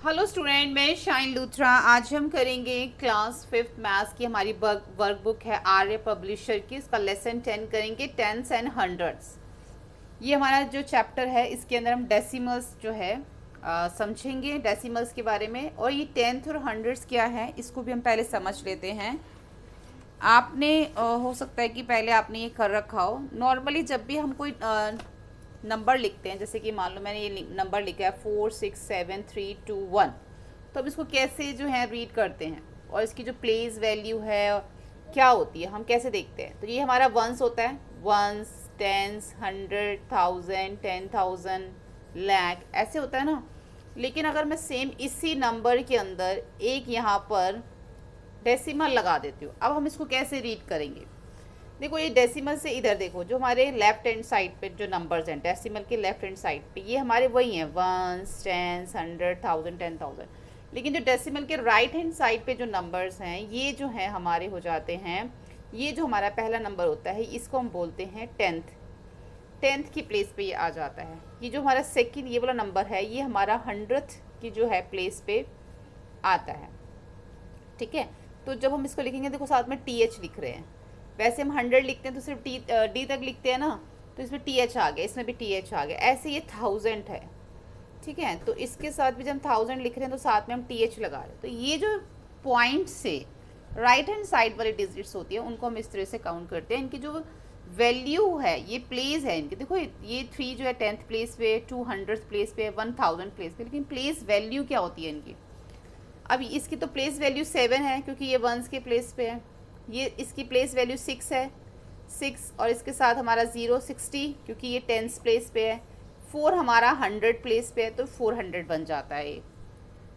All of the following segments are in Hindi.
हेलो स्टूडेंट, मैं शाइन लूथरा। आज हम करेंगे क्लास 5th मैथ्स की हमारी वर्कबुक है आर्य पब्लिशर की। इसका लेसन 10 करेंगे, टेंस एंड हंड्रेड्स। ये हमारा जो चैप्टर है इसके अंदर हम डेसिमल्स जो है समझेंगे डेसिमल्स के बारे में। और ये टेंथ और हंड्रेड्स क्या है इसको भी हम पहले समझ लेते हैं। आपने हो सकता है कि पहले आपने ये कर रखा हो। नॉर्मली जब भी हम कोई नंबर लिखते हैं, जैसे कि मान लो मैंने ये नंबर लिखा है 46732 1, तो अब इसको कैसे जो है रीड करते हैं और इसकी जो प्लेस वैल्यू है क्या होती है हम कैसे देखते हैं। तो ये हमारा वंस होता है, वंस, टेंस, 100,000, 10,000, लाख, ऐसे होता है ना। लेकिन अगर मैं सेम इसी नंबर के अंदर एक यहाँ पर डेसिमल लगा देती हूँ, अब हम इसको कैसे रीड करेंगे। देखो ये डेसिमल से इधर देखो, जो हमारे लेफ्ट हैंड साइड पे जो नंबर्स हैं डेसिमल के लेफ्ट हैंड साइड पे, ये हमारे वही हैं वंस, टेंस, 100,000, 10,000। लेकिन जो डेसिमल के राइट हैंड साइड पे जो नंबर्स हैं ये जो है हमारे हो जाते हैं, ये जो हमारा पहला नंबर होता है इसको हम बोलते हैं टेंथ। टेंथ की प्लेस पे ये आ जाता है। ये जो हमारा सेकेंड ये वाला नंबर है ये हमारा 100th की जो है प्लेस पे आता है। ठीक है, तो जब हम इसको लिखेंगे, देखो साथ में TH लिख रहे हैं। वैसे हम 100 लिखते हैं तो सिर्फ D तक लिखते हैं ना, तो इसमें TH आ गया, इसमें भी TH आ गया। ऐसे ये 1000 है। ठीक है, तो इसके साथ भी जब हम 1000 लिख रहे हैं तो साथ में हम TH लगा रहे हैं। तो ये जो पॉइंट से राइट हैंड साइड वाली डिजिट्स होती है उनको हम इस तरह से काउंट करते हैं। इनकी जो वैल्यू है, ये प्लेस है इनकी, देखो ये 3 जो है 10th प्लेस पे, 200th प्लेस पे, 1000 प्लेस पे। लेकिन प्लेस वैल्यू क्या होती है इनकी। अब इसकी तो प्लेस वैल्यू 7 है क्योंकि ये वंस के प्लेस पे है। ये इसकी प्लेस वैल्यू 6 है, 6, और इसके साथ हमारा 0 60 क्योंकि ये 10th प्लेस पे है। 4 हमारा 100 प्लेस पे है तो 400 बन जाता है ये।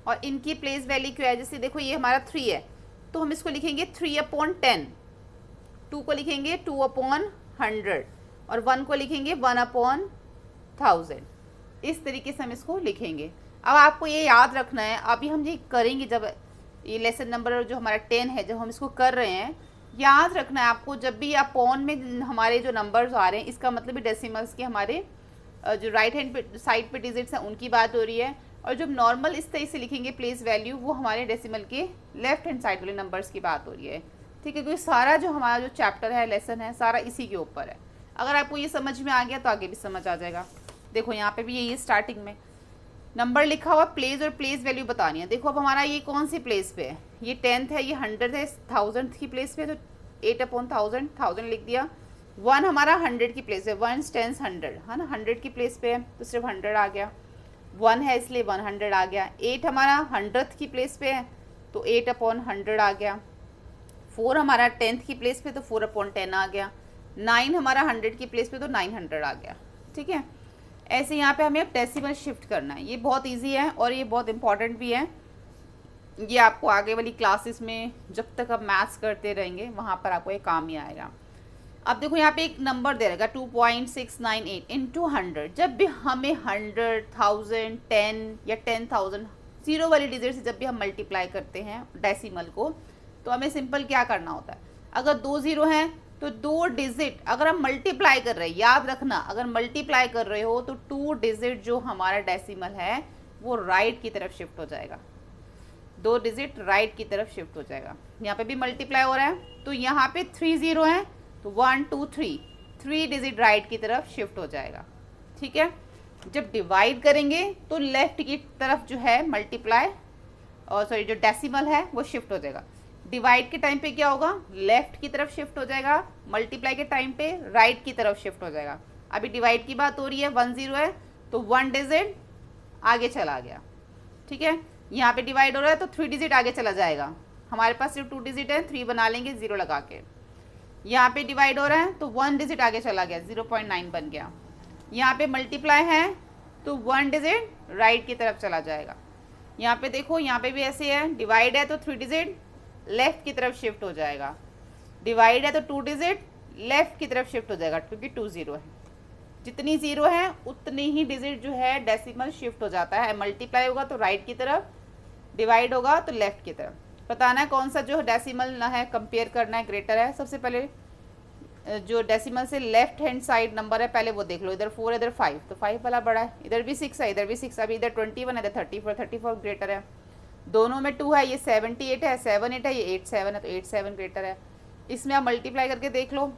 और इनकी प्लेस वैल्यू क्या है, जैसे देखो ये हमारा 3 है तो हम इसको लिखेंगे 3/10। 2 को लिखेंगे 2/100 और 1 को लिखेंगे 1/1000। इस तरीके से हम इसको लिखेंगे। अब आपको ये याद रखना है, अभी हम ये करेंगे जब ये लेसन नंबर जो हमारा 10 है, जब हम इसको कर रहे हैं, याद रखना है आपको जब भी अपॉन में हमारे जो नंबर्स आ रहे हैं इसका मतलब भी डेसिमल्स के हमारे जो राइट हैंड पे साइड पे डिजिट्स हैं उनकी बात हो रही है। और जब नॉर्मल इस तरह से लिखेंगे प्लेस वैल्यू, वो हमारे डेसिमल के लेफ्ट हैंड साइड वाले नंबर्स की बात हो रही है। ठीक है, क्योंकि सारा जो हमारा जो चैप्टर है, लेसन है, सारा इसी के ऊपर है। अगर आपको ये समझ में आ गया तो आगे भी समझ आ जाएगा। देखो यहाँ पे भी यही स्टार्टिंग में नंबर लिखा हुआ, प्लेस और प्लेस वैल्यू बतानी है। देखो अब हमारा ये कौन सी प्लेस पे है, ये 10th है, ये 100 है, 1000 की प्लेस पे, तो 8/1000, 1000 लिख दिया। 1 हमारा 100 की प्लेस है, 1 10 100 है ना, 100 की प्लेस पे है तो सिर्फ 100 आ गया। 1 है इसलिए 100 आ गया। 8 हमारा 100th की प्लेस पे है तो 8/100 आ गया। 4 हमारा 10th की प्लेस पे तो 4/10 आ गया। 9 हमारा 100 की प्लेस पे तो 900 आ गया। ठीक है, ऐसे यहाँ पे हमें अब डेसिमल शिफ्ट करना है। ये बहुत इजी है और ये बहुत इंपॉर्टेंट भी है। ये आपको आगे वाली क्लासेस में जब तक आप मैथ्स करते रहेंगे वहाँ पर आपको ये काम ही आएगा। अब देखो यहाँ पे एक नंबर दे रहेगा 2.698 इंटू 100। जब भी हमें 100, 1000, 10 या 10,000 जीरो वाली डिजिट से जब भी हम मल्टीप्लाई करते हैं डेसिमल को, तो हमें सिंपल क्या करना होता है, अगर 2 0 हैं तो 2 डिजिट अगर हम मल्टीप्लाई कर रहे हैं, याद रखना अगर मल्टीप्लाई कर रहे हो तो 2 डिजिट जो हमारा डेसिमल है वो राइट की तरफ शिफ्ट हो जाएगा। 2 डिजिट राइट की तरफ शिफ्ट हो जाएगा। यहाँ पे भी मल्टीप्लाई हो रहा है तो यहाँ पे 3 0 है तो 1 2 3 डिजिट राइट की तरफ शिफ्ट हो जाएगा। ठीक है, जब डिवाइड करेंगे तो लेफ्ट की तरफ जो है मल्टीप्लाई और सॉरी जो डेसिमल है वो शिफ्ट हो जाएगा। डिवाइड के टाइम पे क्या होगा, लेफ्ट की तरफ शिफ्ट हो जाएगा। मल्टीप्लाई के टाइम पे राइट की तरफ शिफ्ट हो जाएगा। अभी डिवाइड की बात हो रही है, 1 0 है तो 1 डिजिट आगे चला गया। ठीक है, यहाँ पे डिवाइड हो रहा है तो 3 डिजिट आगे चला जाएगा। हमारे पास सिर्फ 2 डिजिट है, 3 बना लेंगे 0 लगा के। यहाँ पे डिवाइड हो रहा है तो 1 डिजिट आगे चला गया, 0.9 बन गया। यहाँ पे मल्टीप्लाई है तो 1 डिजिट राइट की तरफ चला जाएगा। यहाँ पे देखो, यहाँ पे भी ऐसे है, डिवाइड है तो 3 डिजिट लेफ्ट की तरफ शिफ्ट हो जाएगा। डिवाइड है तो 2 डिजिट लेफ्ट की तरफ शिफ्ट हो जाएगा क्योंकि 2 0 है। जितनी 0 है उतनी ही डिजिट जो है डेसिमल शिफ्ट हो जाता है। मल्टीप्लाई होगा तो राइट की तरफ, डिवाइड होगा तो लेफ्ट की तरफ। बताना है कौन सा जो डेसिमल ना है, कंपेयर करना है, ग्रेटर है। सबसे पहले जो डेसिमल से लेफ्ट हैंड साइड नंबर है पहले वो देख लो, इधर 4 इधर 5, तो 5 वाला बड़ा है, इधर भी 6 है इधर भी 6, अभी इधर 21 है इधर 34, 34 ग्रेटर है, दोनों में 2 है, ये 78 है, 7 8 है, ये 8 7 है, तो 8 7 ग्रेटर है। इसमें आप मल्टीप्लाई करके देख लो,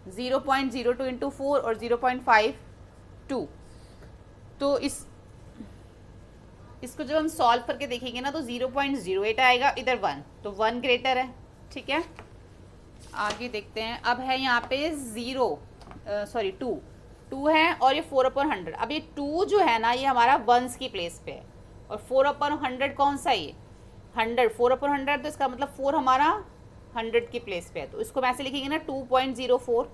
0.02 इंटू 4 और 0.52, तो इसको जब हम सॉल्व करके देखेंगे ना तो 0.08 आएगा, इधर 1, तो 1 ग्रेटर है। ठीक है, आगे देखते हैं। अब है यहाँ पे 2 है और ये 4/100। अब ये 2 जो है ना ये हमारा वंस की प्लेस पे है, और 4/100 कौन सा, ये 100, 4/100, तो इसका मतलब 4 हमारा 100 की प्लेस पे है, तो इसको वैसे लिखेंगे ना 2.04,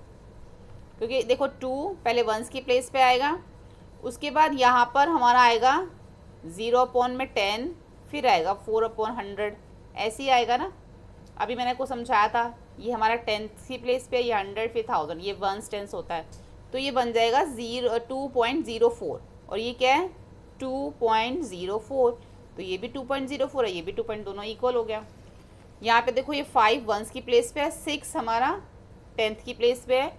क्योंकि देखो 2 पहले वंस की प्लेस पे आएगा, उसके बाद यहाँ पर हमारा आएगा 0/10, फिर आएगा 4/100, ऐसे ही आएगा ना। अभी मैंने को समझाया था, ये हमारा 10th की प्लेस पे, ये 100 फिर 1000, ये वंस टेंस होता है, तो ये बन जाएगा 2.04, और ये क्या है 2.04, तो ये भी 2.04 है, ये भी 2. दोनों इक्वल हो गया। यहाँ पे देखो ये 5 वंस की प्लेस पे है, 6 हमारा 10th की प्लेस पे है,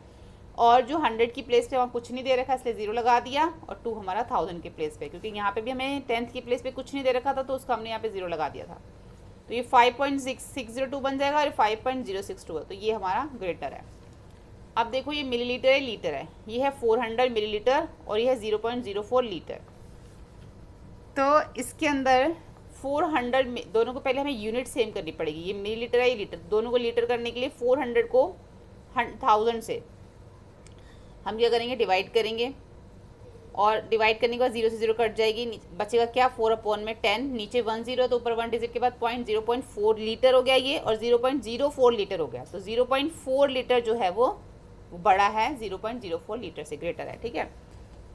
और जो 100 की प्लेस पे वहाँ कुछ नहीं दे रखा इसलिए 0 लगा दिया, और 2 हमारा 1000 की प्लेस पे, क्योंकि यहाँ पे भी हमें 10th की प्लेस पे कुछ नहीं दे रखा था तो उसका हमने यहाँ पे 0 लगा दिया था, तो ये 5.602 बन जाएगा, और 5.062 है, तो ये हमारा ग्रेटर है। अब देखो ये मिलीलीटर है लीटर है, ये है 400 मिलीलीटर और ये है 0.04 लीटर, तो इसके अंदर 400 में दोनों को पहले हमें यूनिट सेम करनी पड़ेगी, ये मिलीलीटर है ये लीटर, दोनों को लीटर करने के लिए 400 को 1000 से हम क्या करेंगे, डिवाइड करेंगे, और डिवाइड करने के बाद 0 से 0 कट जाएगी, बचेगा क्या 4/10, नीचे 1 0 तो ऊपर 1 डिजिट के बाद 0.4 लीटर हो गया ये, और 0.04 लीटर हो गया, तो 0.4 लीटर जो है वो बड़ा है 0.04 लीटर से, ग्रेटर है। ठीक है,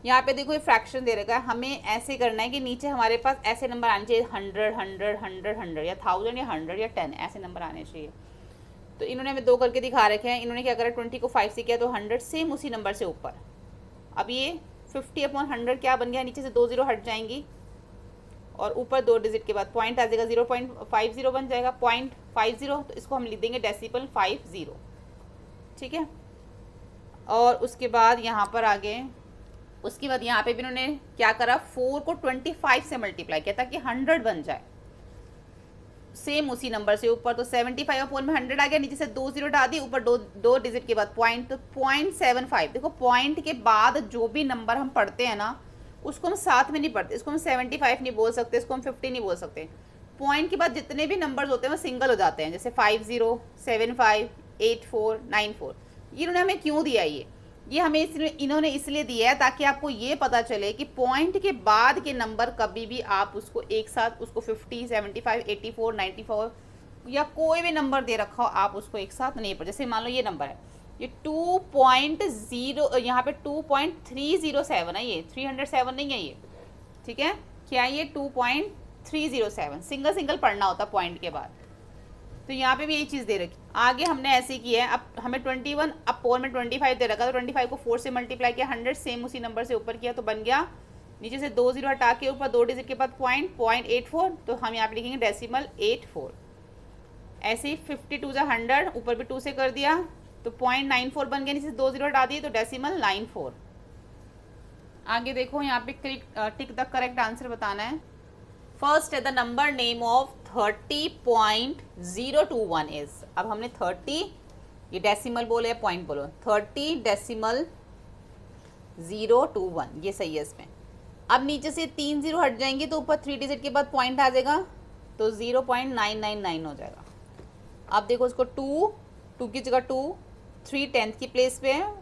यहाँ पे देखो ये फ्रैक्शन दे रखा है, हमें ऐसे करना है कि नीचे हमारे पास ऐसे नंबर आने चाहिए 100 100 100 100 या 1000 या 100 या 10, ऐसे नंबर आने चाहिए। तो इन्होंने हमें 2 करके दिखा रखे हैं, इन्होंने क्या करा 20 को 5 से किया तो 100 सेम उसी नंबर से ऊपर। अब ये 50/100 क्या बन गया, नीचे से 2 0 हट जाएंगी और ऊपर 2 डिजिट के बाद पॉइंट आ जाएगा, 0.50 बन जाएगा 0.50, तो इसको हम लिख देंगे डेसिमल 50। ठीक है, और उसके बाद यहाँ पर आगे, उसके बाद यहाँ पे भी इन्होंने क्या करा 4 को 25 से मल्टीप्लाई किया ताकि 100 बन जाए सेम उसी नंबर से ऊपर, तो 75 में 100 आ गया, नीचे से 2 0 डाल दी, ऊपर दो डिजिट के बाद पॉइंट, तो 0.75। देखो पॉइंट के बाद जो भी नंबर हम पढ़ते हैं ना उसको हम साथ में नहीं पढ़ते, इसको हम 75 नहीं बोल सकते, इसको हम 50 नहीं बोल सकते, पॉइंट के बाद जितने भी नंबर्स होते हैं वो सिंगल हो जाते हैं, जैसे 50 75 84 94। ये इन्होंने हमें क्यों दिया, ये हमें इन्होंने इसलिए दिया है ताकि आपको ये पता चले कि पॉइंट के बाद के नंबर कभी भी आप उसको एक साथ उसको 50 75 84 94 या कोई भी नंबर दे रखा हो आप उसको एक साथ नहीं पढ़। जैसे मान लो ये नंबर है, ये 2.0, यहाँ पे 2.307 है, ये 307 नहीं है ये। ठीक है, क्या ये 2.307 सिंगल सिंगल पढ़ना होता पॉइंट के बाद, तो यहाँ पे भी यही चीज़ दे रखी। आगे हमने ऐसे किया है, अब हमें 21 अब 4 में 25 दे रखा, तो 25 को 4 से मल्टीप्लाई किया, 100 सेम उसी नंबर से ऊपर किया, तो बन गया नीचे से 2 0 हटा के ऊपर 2 डिजिट के बाद 0.84, तो हम यहाँ पे लिखेंगे डेसिमल 84। ऐसे ही 52 जा 100, ऊपर भी 2 से कर दिया तो 0.94 बन गया, नीचे से 2 0 हटा दिए तो डेसिमल 94। आगे देखो यहाँ पे टिक द करेक्ट आंसर बताना है। फर्स्ट है the number name of 30.021 is. अब हमने 30, ये डेसिमल बोले पॉइंट बोलो, 30.021 ये सही है इसमें। अब नीचे से 3 0 हट जाएंगे तो ऊपर 3 डिजिट के बाद पॉइंट आ जाएगा तो 0.999 हो जाएगा। अब देखो इसको 2 की जगह 2, 3 10th की प्लेस पे है,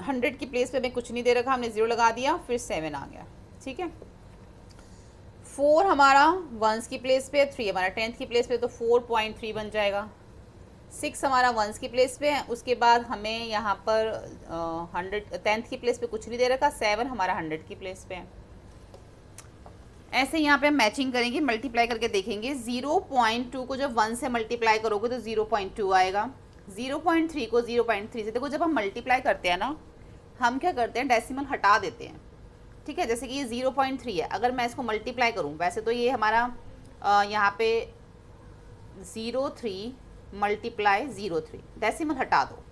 100 की प्लेस पे हमें कुछ नहीं दे रखा, हमने 0 लगा दिया, फिर 7 आ गया। ठीक है, 4 हमारा 1s की प्लेस पे, 3 हमारा 10th की प्लेस पे, तो 4.3 बन जाएगा। 6 हमारा 1s की प्लेस पे है, उसके बाद हमें यहाँ पर 10th की प्लेस पे कुछ नहीं दे रखा, 7 हमारा 100 की प्लेस पे है। ऐसे यहाँ पे हम मैचिंग करेंगे, मल्टीप्लाई करके देखेंगे। 0.2 को जब 1 से मल्टीप्लाई करोगे तो 0.2 आएगा, 0.3 को 0.3 से। देखो जब हम मल्टीप्लाई करते हैं ना, हम क्या करते हैं डेसिमल हटा देते हैं। ठीक है, जैसे कि ये 0.3 है, अगर मैं इसको मल्टीप्लाई करूँ, वैसे तो ये हमारा यहाँ पे 03 मल्टीप्लाई 03, डेसिमल हटा दो,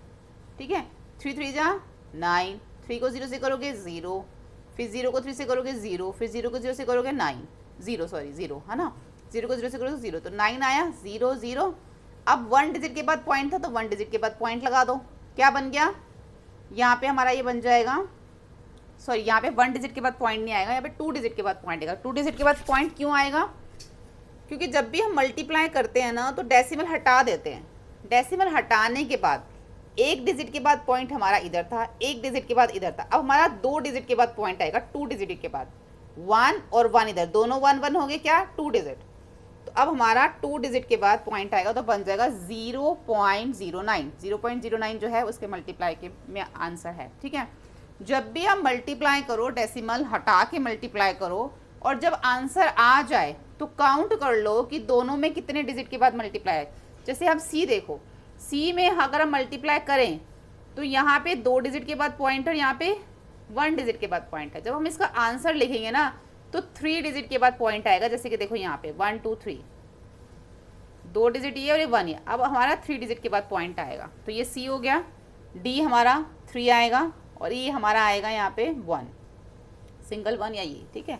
ठीक है, 3 3 जा 9, 3 को 0 से करोगे 0, फिर 0 को 3 से करोगे 0, फिर 0 को 0 से करोगे 9, 0 सॉरी 0 है ना, 0 को 0 से करोगे 0, तो 9 आया 0 0। अब 1 डिजिट के बाद पॉइंट था तो 1 डिजिट के बाद पॉइंट लगा दो, क्या बन गया, यहाँ पे हमारा ये बन जाएगा, सॉरी यहाँ पे 1 डिजिट के बाद पॉइंट नहीं आएगा, यहाँ पे 2 डिजिट के बाद पॉइंट आएगा। 2 डिजिट के बाद पॉइंट क्यों आएगा, क्योंकि जब भी हम मल्टीप्लाई करते हैं ना तो डेसिमल हटा देते हैं, डेसिमल हटाने के बाद 1 डिजिट के बाद पॉइंट हमारा इधर था, 1 डिजिट के बाद इधर था, अब हमारा 2 डिजिट के बाद पॉइंट आएगा, 2 डिजिट के बाद 1 और 1 इधर, दोनों 1 1 हो गए क्या, 2 डिजिट, तो अब हमारा 2 डिजिट के बाद पॉइंट आएगा तो बन जाएगा 0.09, 0.09 जो है उसके मल्टीप्लाई के में आंसर है। ठीक है, जब भी आप मल्टीप्लाई करो डेसिमल हटा के मल्टीप्लाई करो, और जब आंसर आ जाए तो काउंट कर लो कि दोनों में कितने डिजिट के बाद मल्टीप्लाई है। जैसे आप सी देखो, सी में अगर हम मल्टीप्लाई करें तो यहाँ पे 2 डिजिट के बाद पॉइंट और यहाँ पे 1 डिजिट के बाद पॉइंट है। जब हम इसका आंसर लिखेंगे ना तो 3 डिजिट के बाद पॉइंट आएगा, जैसे कि देखो यहाँ पे 1 2 3, 2 डिजिट ये और ये 1 है, अब हमारा 3 डिजिट के बाद पॉइंट आएगा, तो ये सी हो गया, डी हमारा 3 आएगा और ये हमारा आएगा यहाँ पे 1, सिंगल 1 या ये। ठीक है,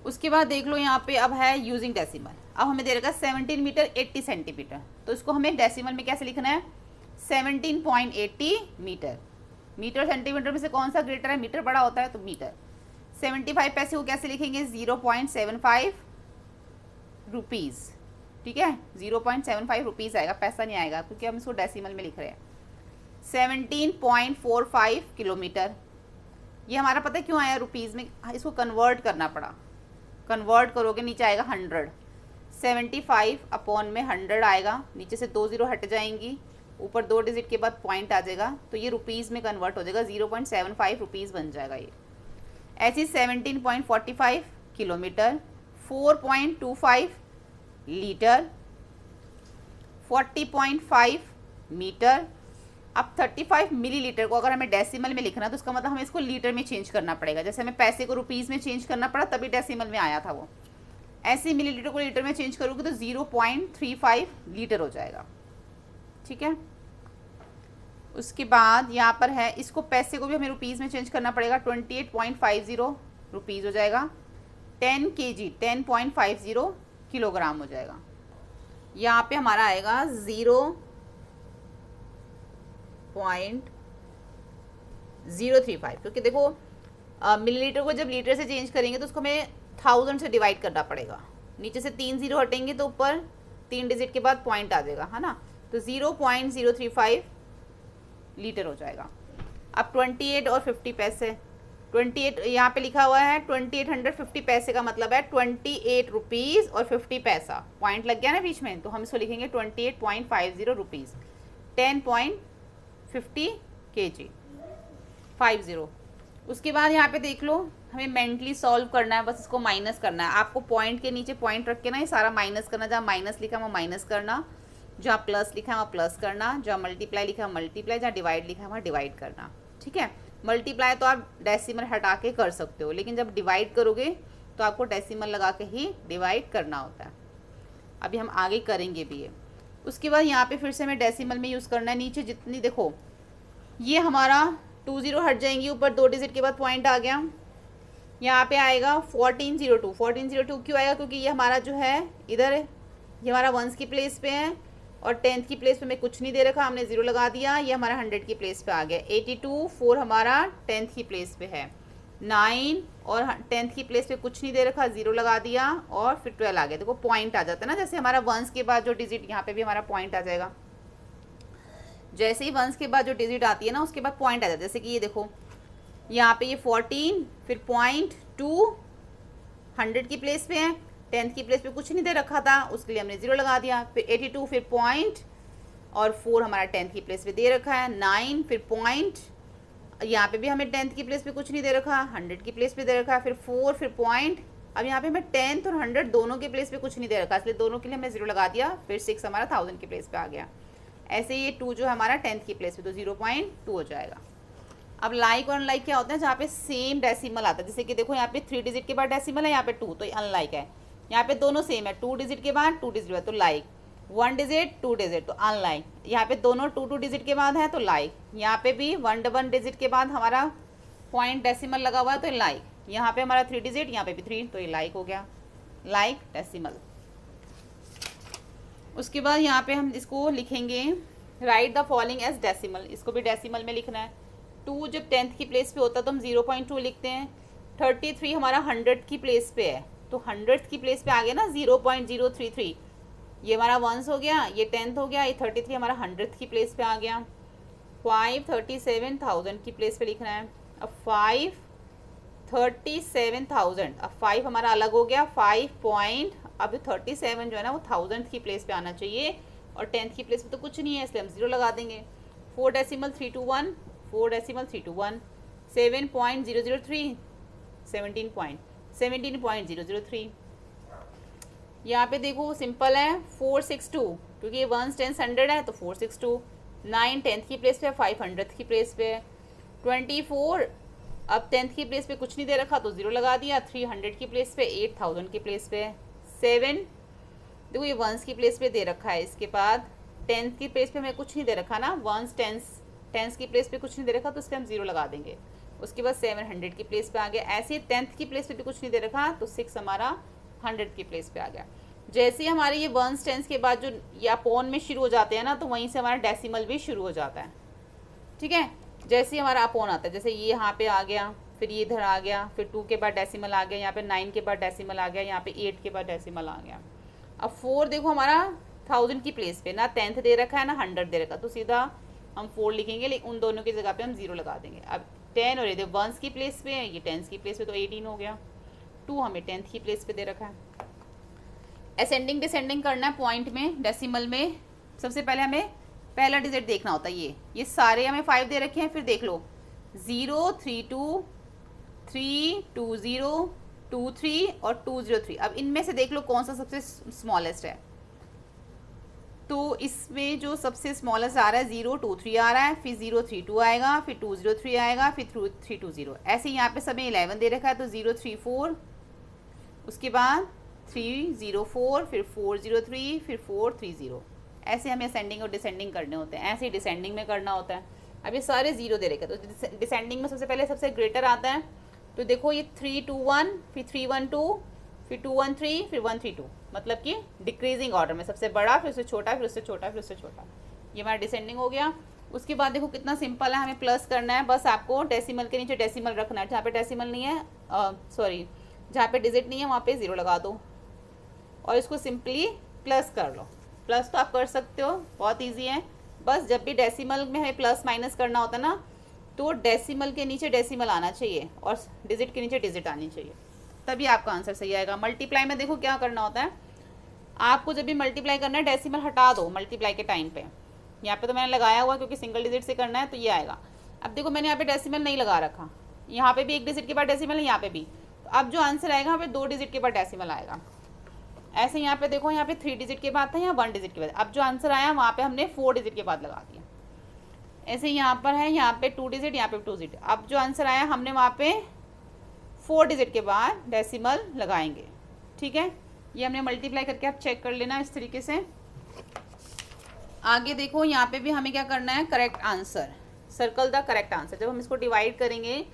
उसके बाद देख लो यहाँ पे अब है यूजिंग डेसिमल, अब हमें दे रखा है 17 मीटर 80 सेंटीमीटर, तो इसको हमें डेसिमल में कैसे लिखना है, 17.80 मीटर। मीटर सेंटीमीटर में से कौन सा ग्रेटर है, मीटर बड़ा होता है तो मीटर। 75 पैसे को कैसे लिखेंगे, 0.75 रुपीज़। ठीक है, 0.75 रुपीज़ आएगा, पैसा नहीं आएगा क्योंकि हम इसको डेसिमल में लिख रहे हैं। 17.45 किलोमीटर, ये हमारा पता है क्यों आया रुपीज़ में, इसको कन्वर्ट करना पड़ा, कन्वर्ट करोगे नीचे आएगा 100, 75 अपॉन में 100 आएगा, नीचे से 2 0 हट जाएंगी, ऊपर 2 डिजिट के बाद पॉइंट आ जाएगा, तो ये रुपीज़ में कन्वर्ट हो जाएगा, 0.75 रुपीज़ बन जाएगा ये। ऐसी 17.45 किलोमीटर, 4.25 लीटर, 40.5 मीटर। अब 35 मिलीलीटर को अगर हमें डेसिमल में लिखना तो उसका मतलब हमें इसको लीटर में चेंज करना पड़ेगा, जैसे हमें पैसे को रुपीज़ में चेंज करना पड़ा तभी डेसिमल में आया था वो, ऐसे मिलीलीटर को लीटर में चेंज करोगे तो 0.35 लीटर हो जाएगा। ठीक है, उसके बाद यहाँ पर है, इसको पैसे को भी हमें रुपीज़ में चेंज करना पड़ेगा, 28.50 रुपीज़ हो जाएगा, 10 kg 10.50 किलोग्राम हो जाएगा। यहाँ पे हमारा आएगा 0.035, क्योंकि देखो मिलीलीटर को जब लीटर से चेंज करेंगे तो उसको हमें 1000 से डिवाइड करना पड़ेगा, नीचे से 3 0 हटेंगे तो ऊपर 3 डिजिट के बाद पॉइंट आ जाएगा, है ना, तो 0.035 लीटर हो जाएगा। अब 28 और 50 पैसे, 28 यहाँ पे लिखा हुआ है 2850 पैसे का मतलब है 28 रुपीज़ और 50 पैसा, पॉइंट लग गया ना बीच में, तो हम इसको लिखेंगे 28.50 रुपीज़, 10.50 kg 50। उसके बाद यहाँ पे देख लो, हमें मेंटली सॉल्व करना है, बस इसको माइनस करना है, आपको पॉइंट के नीचे पॉइंट रख के ना ये सारा माइनस करना, जहाँ माइनस लिखा है वहाँ माइनस करना, जहाँ प्लस लिखा है वहाँ प्लस करना, जहाँ मल्टीप्लाई लिखा है मल्टीप्लाई, जहाँ डिवाइड लिखा है वहाँ डिवाइड करना। ठीक है, मल्टीप्लाई तो आप डेसिमल हटा के कर सकते हो, लेकिन जब डिवाइड करोगे तो आपको डेसिमल लगा के ही डिवाइड करना होता है। अभी हम आगे करेंगे भी ये। उसके बाद यहाँ पे फिर से हमें डेसिमल में यूज़ करना है, नीचे जितनी देखो ये हमारा 2 0 हट जाएंगी, ऊपर 2 डिजिट के बाद पॉइंट आ गया, यहाँ पे आएगा 1402। 1402 क्यों आएगा, क्योंकि ये हमारा जो है इधर ये हमारा 1s की प्लेस पे है और 10th की प्लेस पे हमें कुछ नहीं दे रखा, हमने 0 लगा दिया, ये हमारा 100 की प्लेस पे आ गया। 82 4 हमारा 10th की प्लेस पे है, 9 और 10th की प्लेस पे कुछ नहीं दे रखा, 0 लगा दिया और फिर 12 आ गया। देखो पॉइंट आ जाता है ना, जैसे हमारा 1s के बाद जो डिजिट, यहाँ पे भी हमारा पॉइंट आ जाएगा, जैसे ही 1s के बाद जो डिजिट आती है ना उसके बाद पॉइंट आ जाता है। जैसे कि ये देखो यहाँ पे ये 14 फिर पॉइंट 2 100 की प्लेस पे है, 10th की प्लेस पे कुछ नहीं दे रखा था उसके लिए हमने 0 लगा दिया, फिर 82 फिर पॉइंट और 4 हमारा 10th की प्लेस पे दे रखा है, 9 फिर पॉइंट, यहाँ पे भी हमें 10th की प्लेस पे कुछ नहीं दे रखा, 100 की प्लेस पे दे रखा है, फिर 4 फिर पॉइंट, अब यहाँ पे हमें 10th और 100 दोनों के प्लेस पे कुछ नहीं दे रखा, इसलिए दोनों के लिए हमने 0 लगा दिया, फिर 6 हमारा 1000 की प्लेस पे आ गया। ऐसे ये 2 जो हमारा 10th की प्लेस पे, तो 0.2 हो जाएगा। अब लाइक और अनलाइक क्या होता है, जहाँ पे सेम डेसिमल आता है, जैसे कि देखो यहाँ पे 3 डिजिट के बाद डेसिमल है, यहाँ पे 2, तो ये अनलाइक है। यहाँ पे दोनों सेम है, 2 डिजिट के बाद 2 डिजिट के बाद, तो लाइक। 1 डिजिट 2 डिजिट, तो अनलाइक। यहाँ पे दोनों 2 डिजिट के बाद है तो लाइक। यहाँ पे भी 1 डिजिट के बाद हमारा पॉइंट डेसिमल लगा हुआ है तो लाइक। यहाँ पे हमारा 3 डिजिट, यहाँ पे भी 3, तो ये लाइक हो गया, लाइक डेसिमल। उसके बाद यहाँ पे हम इसको लिखेंगे write the following as decimal, इसको भी डेसिमल में लिखना है। 2 जब 10th की प्लेस पे होता है तो हम 0.2 लिखते हैं। 33 हमारा 100 की प्लेस पे है तो 100 की प्लेस पे आ गया ना 0.033, ये हमारा 1s हो गया, ये 10th हो गया, ये 33 हमारा 100 की प्लेस पे आ गया। 537,000 की प्लेस पे लिखना है। अब 537,000, अब 5 हमारा अलग हो गया, 5 पॉइंट, अब 37 जो है ना वो 1000 की प्लेस पे आना चाहिए और 10th की प्लेस पे तो कुछ नहीं है इसलिए हम 0 लगा देंगे। 4 डेसिमल 321, 4 डेसिमल 321, 7.003, 17.003। यहाँ पे देखो सिंपल है, 462 क्योंकि ये 1s 10s 100 है तो 462। 9 10th की प्लेस पे, 500 की प्लेस पे। 24 अब 10th की प्लेस पे कुछ नहीं दे रखा तो 0 लगा दिया। 300 की प्लेस पे, 8000 की प्लेस पे। 7 देखो ये 1s की प्लेस पे दे रखा है, इसके बाद 10th की प्लेस पे हमें कुछ नहीं दे रखा ना, 1s 10s की प्लेस पे कुछ नहीं दे रखा तो इसके हम 0 लगा देंगे। उसके बाद 700 की प्लेस पे आ गया। ऐसे 10th की प्लेस पे भी कुछ नहीं दे रखा तो 6 हमारा 100 की प्लेस पे आ गया। जैसे ही हमारे ये 1s 10s के बाद जो या अपॉन में शुरू हो जाते हैं ना तो वहीं से हमारा डेसिमल भी शुरू हो जाता है। ठीक है, जैसे ही हमारा अपॉन आता है, जैसे ये यहाँ पे आ गया, फिर ये इधर आ गया, फिर 2 के बाद डेसिमल आ गया, यहाँ पे 9 के बाद डेसिमल आ गया, यहाँ पे 8 के बाद डेसिमल आ गया। अब 4 देखो हमारा 1000 की प्लेस पे, ना 10th दे रखा है ना 100 दे रखा, तो सीधा हम 4 लिखेंगे, लेकिन उन दोनों की जगह पे हम 0 लगा देंगे। अब 10 और ये 1s की प्लेस पे है, ये 10s की प्लेस पे तो 18 हो गया। 2 हमें 10th की प्लेस पे दे रखा है। असेंडिंग डिसेंडिंग करना है पॉइंट में, डेसिमल में। सबसे पहले हमें पहला डिजिट देखना होता है, ये सारे हमें 5 दे रखे हैं। फिर देख लो 0 3 2 3 2 0 2 3 और 203। अब इनमें से देख लो कौन सा सबसे स्मॉलेस्ट है, तो इसमें जो सबसे स्मॉलेस्ट आ रहा है 023 आ रहा है, फिर 032 आएगा, फिर 203 आएगा, फिर 320। ऐसे यहाँ पे सब 11 दे रखा है तो 034, उसके बाद 304, फिर 403, फिर 430। ऐसे हमें असेंडिंग और डिसेंडिंग करने होते हैं, ऐसे ही डिसेंडिंग में करना होता है। अब ये सारे 0 दे रखे, तो डिसेंडिंग में सबसे पहले सबसे ग्रेटर आता है, तो देखो ये 321, फिर 312, फिर 213, फिर 132, मतलब कि डिक्रीजिंग ऑर्डर में सबसे बड़ा, फिर उससे छोटा, फिर उससे छोटा, फिर उससे छोटा। ये हमारा डिसेंडिंग हो गया। उसके बाद देखो कितना सिंपल है, हमें प्लस करना है, बस आपको डेसिमल के नीचे डेसिमल रखना है। जहाँ पे डेसिमल नहीं है, सॉरी जहाँ पे डिजिट नहीं है वहाँ पे 0 लगा दो और इसको सिंपली प्लस कर लो। प्लस तो आप कर सकते हो, बहुत ईजी है। बस जब भी डेसिमल में हमें प्लस माइनस करना होता है ना, तो डेसिमल के नीचे डेसिमल आना चाहिए और डिजिट के नीचे डिजिट आनी चाहिए, तभी आपका आंसर सही आएगा। मल्टीप्लाई में देखो क्या करना होता है, आपको जब भी मल्टीप्लाई करना है डेसिमल हटा दो मल्टीप्लाई के टाइम पे। यहाँ पे तो मैंने लगाया हुआ क्योंकि सिंगल डिजिट से करना है तो ये आएगा। अब देखो मैंने यहाँ पे डेसिमल नहीं लगा रखा, यहाँ पे भी 1 डिजिट के बाद डेसिमल है, यहाँ पे भी, तो अब जो आंसर आएगा यहाँ पे 2 डिजिट के बाद डेसिमल आएगा। ऐसे यहाँ पे देखो, यहाँ पे 3 डिजिट के बाद था, यहाँ 1 डिजिट के बाद। अब जो आंसर आया वहाँ पे हमने 4 डिजिट के बाद लगा दिया। ऐसे यहाँ पर है, यहाँ पे 2 डिजिट, यहाँ पे 2 डिजिट। अब जो आंसर आया हमने वहाँ पे 4 डिजिट के बाद डेसिमल लगाएंगे। ठीक है, ये हमने मल्टीप्लाई करके आप चेक कर लेना इस तरीके से। आगे देखो यहाँ पे भी हमें क्या करना है, correct answer, circle the correct answer. जब हम इसको डिवाइड करेंगे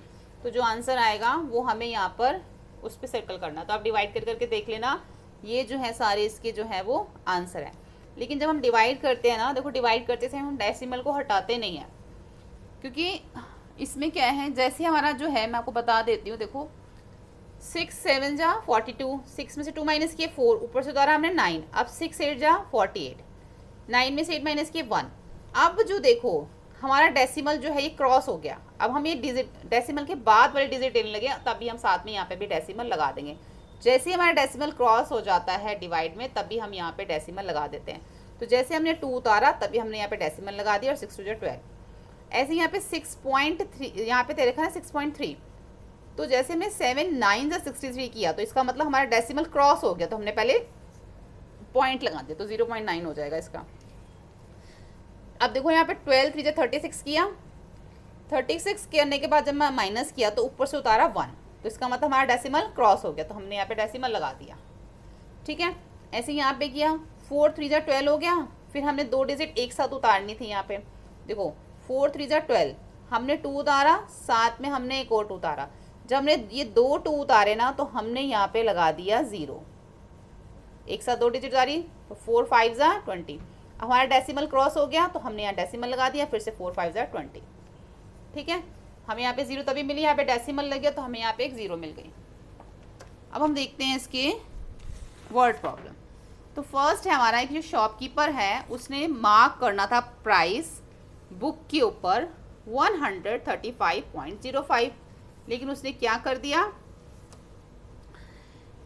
तो जो आंसर आएगा वो हमें यहाँ पर उस पर सर्कल करना। तो आप डिवाइड कर करके देख लेना, ये जो है सारे इसके जो है वो आंसर है। लेकिन जब हम डिवाइड करते हैं ना, देखो डिवाइड करते समय हम डेसिमल को हटाते नहीं हैं, क्योंकि इसमें क्या है, जैसे हमारा जो है मैं आपको बता देती हूँ। देखो 6 7 जा 42, 6 में से 2 माइनस किए 4, ऊपर से द्वारा हमने 9, अब 6 8 जा 48, 9 में से 8 माइनस किए 1। अब जो देखो हमारा डेसिमल जो है ये क्रॉस हो गया। अब हम ये डिजिट डेसिमल के बाद वाले डिजिट लेने लगे, तभी हम साथ में यहाँ पे भी डेसिमल लगा देंगे। जैसे ही हमारा डेसिमल क्रॉस हो जाता है डिवाइड में, तभी हम यहाँ पे डेसिमल लगा देते हैं। तो जैसे हमने 2 उतारा तभी हमने यहाँ पे डेसिमल लगा दिया और 6 2 12। ऐसे यहाँ पे 6.3 यहाँ पे दे रखा है 6.3, तो जैसे हमने 7 9 जा 63 किया तो इसका मतलब हमारा डेसिमल क्रॉस हो गया, तो हमने पहले पॉइंट लगा दिया, तो 0.9 हो जाएगा इसका। अब देखो यहाँ पे 12 3 जा 36 किया, 36 करने के बाद जब मैं माइनस किया तो ऊपर से उतारा 1, तो इसका मतलब हमारा डेसिमल क्रॉस हो गया, तो हमने यहाँ पे डेसिमल लगा दिया। ठीक है, ऐसे यहाँ पे किया 4 3 जा 12 हो गया। फिर हमने 2 डिजिट एक साथ उतारनी थी यहाँ पे। देखो 4 3 जा 12, हमने 2 उतारा, साथ में हमने एक और 2 उतारा। जब हमने ये 2 2 उतारे ना तो हमने यहाँ पे लगा दिया 0। एक साथ 2 डिजिट उतारी तो 4 5 जा 20। हमारा डेसिमल क्रॉस हो गया तो हमने यहाँ डेसिमल लगा दिया, फिर से 4 5 जा 20। ठीक है, हमें यहाँ पे 0 तभी मिली, यहाँ पे डेसिमल लग गया तो हमें यहाँ पे एक 0 मिल गई। अब हम देखते हैं इसके वर्ड प्रॉब्लम। तो फर्स्ट है हमारा, एक जो शॉपकीपर है उसने मार्क करना था प्राइस बुक के ऊपर 135.05, लेकिन उसने क्या कर दिया,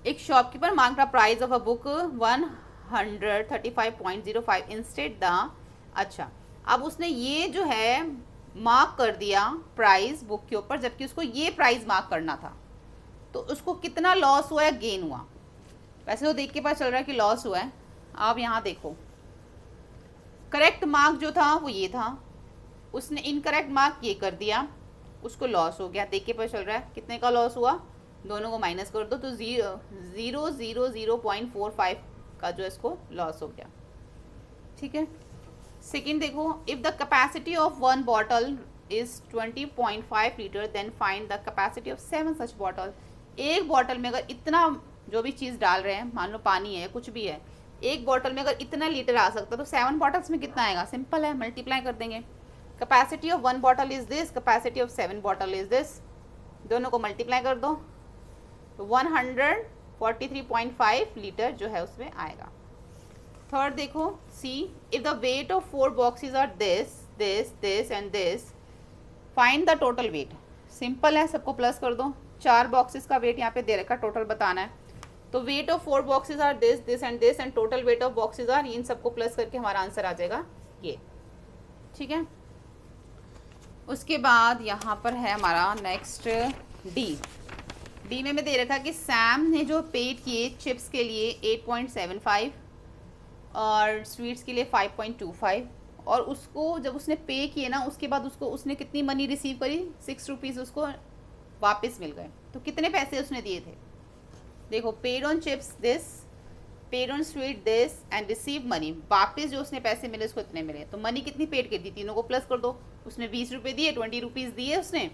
एक shopkeeper mark the price of a book 135.05 instead the. अच्छा, अब उसने ये जो है मार्क कर दिया प्राइस बुक के ऊपर, जबकि उसको ये प्राइस मार्क करना था, तो उसको कितना लॉस हुआ या गेन हुआ। वैसे तो देख के पता चल रहा है कि लॉस हुआ है। आप यहाँ देखो, करेक्ट मार्क जो था वो ये था, उसने इनकरेक्ट मार्क ये कर दिया, उसको लॉस हो गया। देख के पता चल रहा है कितने का लॉस हुआ, दोनों को माइनस कर दो तो 0.45 का जो है इसको लॉस हो गया। ठीक है, सेकेंड देखो, if the capacity of 1 bottle is 20.5 litre then find the capacity of 7 such bottle. एक बॉटल में अगर इतना जो भी चीज़ डाल रहे हैं, मान लो पानी है या कुछ भी है, एक बॉटल में अगर इतना लीटर आ सकता तो 7 बॉटल्स में कितना आएगा, सिंपल है, मल्टीप्लाई कर देंगे। Capacity of 1 bottle is this, capacity of 7 bottle is this, दोनों को मल्टीप्लाई कर दो तो 143.5 लीटर जो है उसमें आएगा। थर्ड देखो, see if the weight of 4 boxes are this this this and this, find the total weight. Simple है, सबको प्लस कर दो, 4 बॉक्सेस का वेट यहाँ पे दे रखा, टोटल बताना है। तो weight of 4 boxes are this this and total weight of boxes are, इन सबको प्लस करके हमारा आंसर आ जाएगा ये। ठीक है, उसके बाद यहाँ पर है हमारा नेक्स्ट डी। डी में दे रखा कि सैम ने जो पेड किए चिप्स के लिए 8.75 और स्वीट्स के लिए 5.25, और उसको जब उसने पे किए ना उसके बाद उसने कितनी मनी रिसीव करी, 6 रुपीज़ उसको वापस मिल गए। तो कितने पैसे उसने दिए थे, देखो paid on chips this, paid on sweet this and receive money, वापस जो उसने पैसे मिले उसको इतने मिले। तो मनी कितनी पेड कर दी, तीनों को प्लस कर दो। उसने 20 रुपये दिए, 20 रुपीज़ दिए उसने,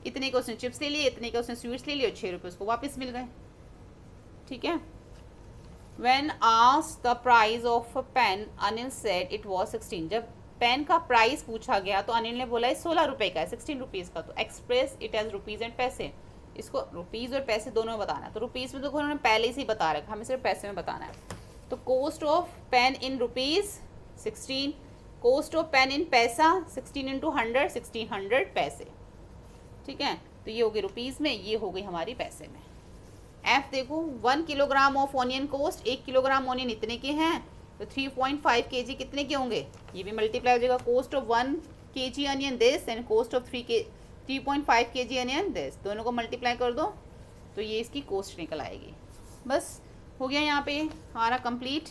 इतने के उसने चिप्स ले लिए, इतने के उसने स्वीट्स ले लिए, और 6 रुपये उसको वापस मिल गए। ठीक है, When asked the price of a pen, Anil said it was 16। जब पेन का प्राइस पूछा गया तो अनिल ने बोला 16 रुपये का है, 16 रुपीज़ का। तो express it as rupees and paise, इसको रुपीज़ और पैसे दोनों में बताना है। तो रुपीज़ में तो उन्होंने पहले से ही बता रखा, हमें सिर्फ पैसे में बताना है। तो cost of pen in rupees 16, cost of pen in paisa 16 into 100, 1600 पैसे। ठीक है, तो ये हो गई रुपीज़ में, ये हो गई हमारी पैसे में। एफ देखो, 1 kilogram of onion cost, 1 kilogram onion इतने के हैं, तो 3.5 kg कितने के होंगे, ये भी मल्टीप्लाई हो जाएगा। Cost of 1 kg onion this and cost of 3.5 kg onion this, दोनों को मल्टीप्लाई कर दो तो ये इसकी कोस्ट निकल आएगी। बस हो गया यहाँ पे हमारा कंप्लीट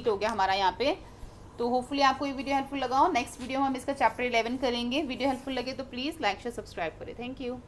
हो गया हमारा यहाँ पे। तो होपफुली आपको ये वीडियो हेल्पफुल लगा हो। नेक्स्ट वीडियो में हम इसका चैप्टर 11 करेंगे। वीडियो हेल्पफुल लगे तो प्लीज़ लाइक शेयर सब्सक्राइब करें। Thank you.